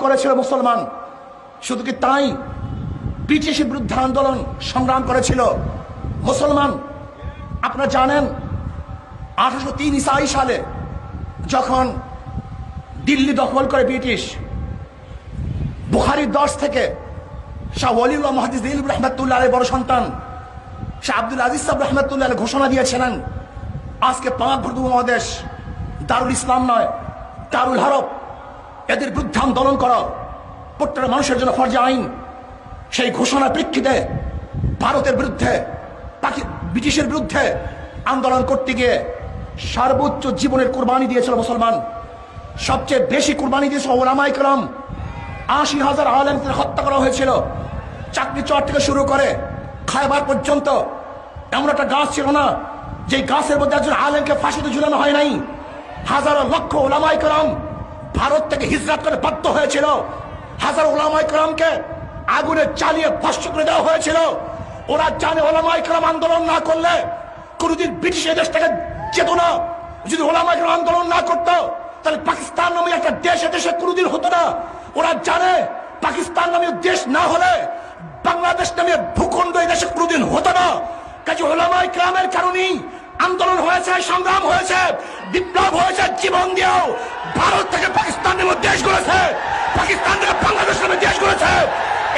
করেছিল মুসলমান। শুধু কি তাই, ব্রিটিশের বিরুদ্ধে আন্দোলন সংগ্রাম করেছিল মুসলমান। আপনারা জানেন 1803 সালে যখন দিল্লি দখল করে ব্রিটিশ, বুখারীর 10 থেকে শাহ ওয়ালিউল্লাহ মুহাদ্দিস দিলবি রহমাতুল্লাহ আলাইহির বড় সন্তান শাহ আব্দুল আজিজ সাহেব রহমাতুল্লাহ আলাইহি ঘোষণা দিয়েছিলেন, আজকে পাক ভারত উপমহাদেশ দারুল ইসলাম নয়, দারুল হরব, এদের বিরুদ্ধে আন্দোলন করা প্রত্যেকটা মানুষের জন্য ফরজে আইন। সেই ঘোষণার প্রেক্ষিতে ভারতের বিরুদ্ধে, ব্রিটিশের বিরুদ্ধে আন্দোলন করতে গিয়ে সর্বোচ্চ জীবনের কুরবানি দিয়েছিল মুসলমান। সবচেয়ে বেশি কুরবানি দিয়েছিল ওলামায়ে কেরাম। ৮০,০০০ আলেমকে হত্যা করা হয়েছিল। চাকরি চর থেকে শুরু করে খায়বার পর্যন্ত এমন একটা গাছ ছিল না যে গাছের মধ্যে একজন আলেমকে ফাঁসিতে ঝুলানো হয় নাই। হাজারো লক্ষ ওলামায়ে কেরাম ভারত থেকে হিজরত করে বাধ্য হয়েছিল। হাজার ওলামায়ে কেরামকে আগুনে চালিয়ে ভস্ম করে দেওয়া হয়েছিল। ওরা জানে ওলামায়ে কেরাম আন্দোলন না করলে কোনদিন ব্রিটিশ দেশ থেকে যেত না। যদি ওলামায়ে কেরাম আন্দোলন না করতো তাহলে পাকিস্তান নামে একটা দেশে দেশে কোনদিন হতো না। ওরা জানে পাকিস্তান নামে দেশ না হলে বাংলাদেশ নামে ভূখণ্ড এই দেশে কোনদিন হতো না। কাজে ওলামায়ে কেরামের কারণেই আন্দোলন হয়েছে, সংগ্রাম হয়েছে, বিপ্লব হয়েছে। জীবন দিয়েও ভারত থেকে পাকিস্তান নামে দেশ গড়েছে, পাকিস্তান থেকে বাংলাদেশ নামে দেশ গড়েছে।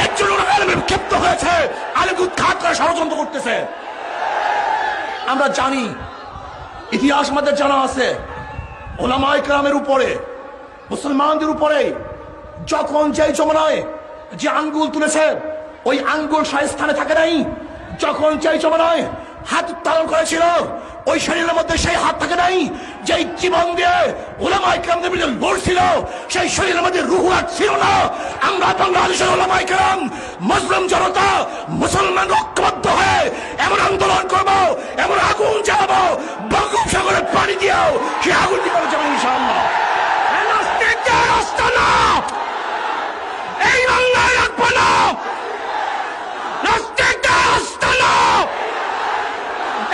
এর জন্য ওরা আলেমের ক্ষিপ্ত হয়েছে, আলেম উৎখাত করে ষড়যন্ত্র করতেছে। আমরা জানি, ইতিহাস আমাদের জানা আছে, ওলামায়ে কেরামের উপরে, মুসলমানদের উপরে যখন যেই জমানায় যে আঙ্গুল তুলেছে ওই আঙ্গুল স্থানে থাকে নাই। যখন যেই জমানায় হাত উত্তোলন করেছিল ওই শরীরের মধ্যে সেই হাত থাকে নাই। যেই জীবন দিয়ে ওলামায়ে কেরামদের বিরুদ্ধে লড়ছিল সেই শরীরের মধ্যে রূহ ছিল না। আমরা বাংলাদেশের ওলামায়ে কেরাম, মুসলিম জনতা, মুসলমান ঐক্যবদ্ধ হয়ে এমন আন্দোলন করব, এমন আগুন জ্বালাবো, বঙ্গোপসাগরে পানি দিয়েও সেই আগুন দিয়ে যাবো ইনশাআল্লাহ। এই বাংলায় রাখবো না,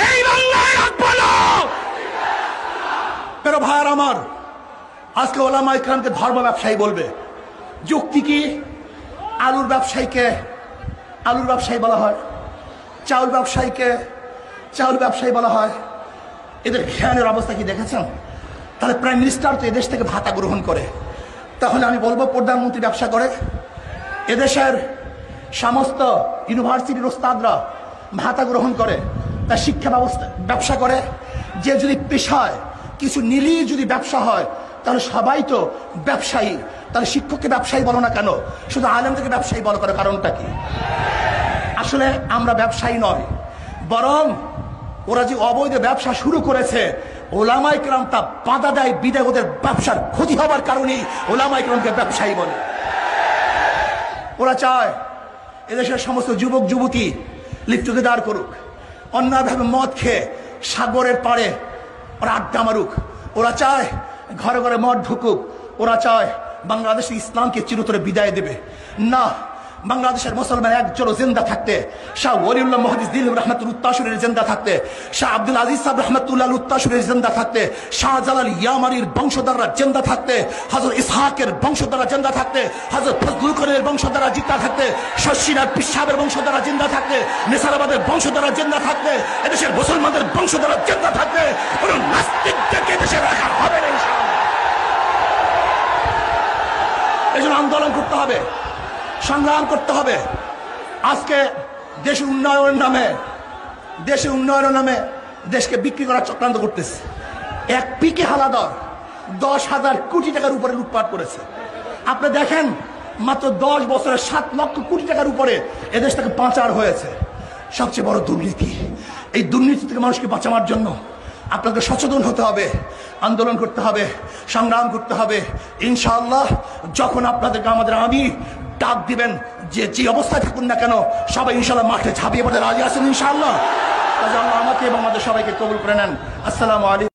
এই বাংলায় রাখবো না। প্রিয় ভাইয়ের আমার, আজকে ওলামায়ে কেরামকে ধর্ম ব্যবসায়ী বলবে। যুক্তি কি? আলুর ব্যবসায়ীকে আলুর ব্যবসায়ী বলা হয়, চাউল ব্যবসায়ীকে চাউল ব্যবসায়ী বলা হয়। এদের জ্ঞানের অবস্থা কি দেখেছেন? তাহলে প্রাইম মিনিস্টার তো এদেশ থেকে ভাতা গ্রহণ করে, তাহলে আমি বলবো প্রধানমন্ত্রী ব্যবসা করে। এদেশের সমস্ত ইউনিভার্সিটির ওস্তাদরা ভাতা গ্রহণ করে, তার শিক্ষা ব্যবসা করে। যে যদি পেশায় কিছু নিলেই যদি ব্যবসা হয় তাহলে সবাই তো ব্যবসায়ী। তাহলে শিক্ষককে ব্যবসায়ী বলো না কেন, শুধু আলেমদেরকে ব্যবসায়ী বলো করে? কারণটা কি? আসলে আমরা ব্যবসায়ী নয়, বরং ওরা যে অবৈধ ব্যবসা শুরু করেছে ওলামায়ে কেরাম তা বাধা দেয়, বিধায় ওদের ব্যবসার ক্ষতি হওয়ার কারণেই ওলামায়ে কেরামকে ব্যবসায়ী বলে। ওরা চায় এদেশের সমস্ত যুবক যুবতী লিপ্তকে দাঁড় করুক, অন্যভাবে মদ খেয়ে সাগরের পাড়ে ওরা আড্ডা মারুক। ওরা চায় ঘরে ঘরে মদ ঢুকুক। ওরা চায় বাংলাদেশে ইসলামকে চিরতরে বিদায় দেবে। না, বাংলাদেশের মুসলমান একজনও জিন্দা থাকতে, শাহ ওয়ালিউল্লাহ মুহাদ্দিস দিলবি রহমাতুল্লাহ উত্তাশুরের জিন্দা থাকতে, শাহ আব্দুল আজিজ সাহেব রহমাতুল্লাহ উত্তাশুরের জিন্দা থাকতে, শাহজালাল ইয়ামানির বংশধররা জিন্দা থাকতে, হযরত ইসহাকের বংশধররা জিন্দা থাকতে, হযরত ফজলুল করিমের বংশধররা জিন্দা থাকতে, শশিনাথ পিসাবের বংশধররা জিন্দা থাকতে, নিসারাবাদের বংশধররা জিন্দা থাকতে, এদেশের মুসলমানদের বংশধররা জিন্দা থাকতে কোনো নাস্তিকদেরকে দেশে রাখা হবে না ইনশাআল্লাহ। এজন্য আন্দোলন করতে হবে, সংগ্রাম করতে হবে। আজকে দেশের উন্নয়নের নামে দেশকে বিক্রি করার চক্রান্ত করতেছে। এক পিকে হালাদার 10,000 কোটি টাকার উপরে লুটপাট করেছে। আপনি দেখেন, মাত্র 10 বছরে 7 লক্ষ কোটি টাকার উপরে এদেশ থেকে পাচার হয়েছে। সবচেয়ে বড় দুর্নীতি। এই দুর্নীতি থেকে মানুষকে বাঁচানোর জন্য আপনাকে সচেতন হতে হবে, আন্দোলন করতে হবে, সংগ্রাম করতে হবে ইনশাআল্লাহ। যখন আপনাদেরকে আমাদের আমি ডাক দিবেন, যে অবস্থায় থাকুন না কেন, সবাই ইনশাআল্লাহ মাঠে ঝাঁপিয়ে পড়তে রাজি আছেন ইনশাআল্লাহ। আল্লাহ আমাকে এবং আমাদের সবাইকে কবুল করে নেন। আসসালামু আলাইকুম।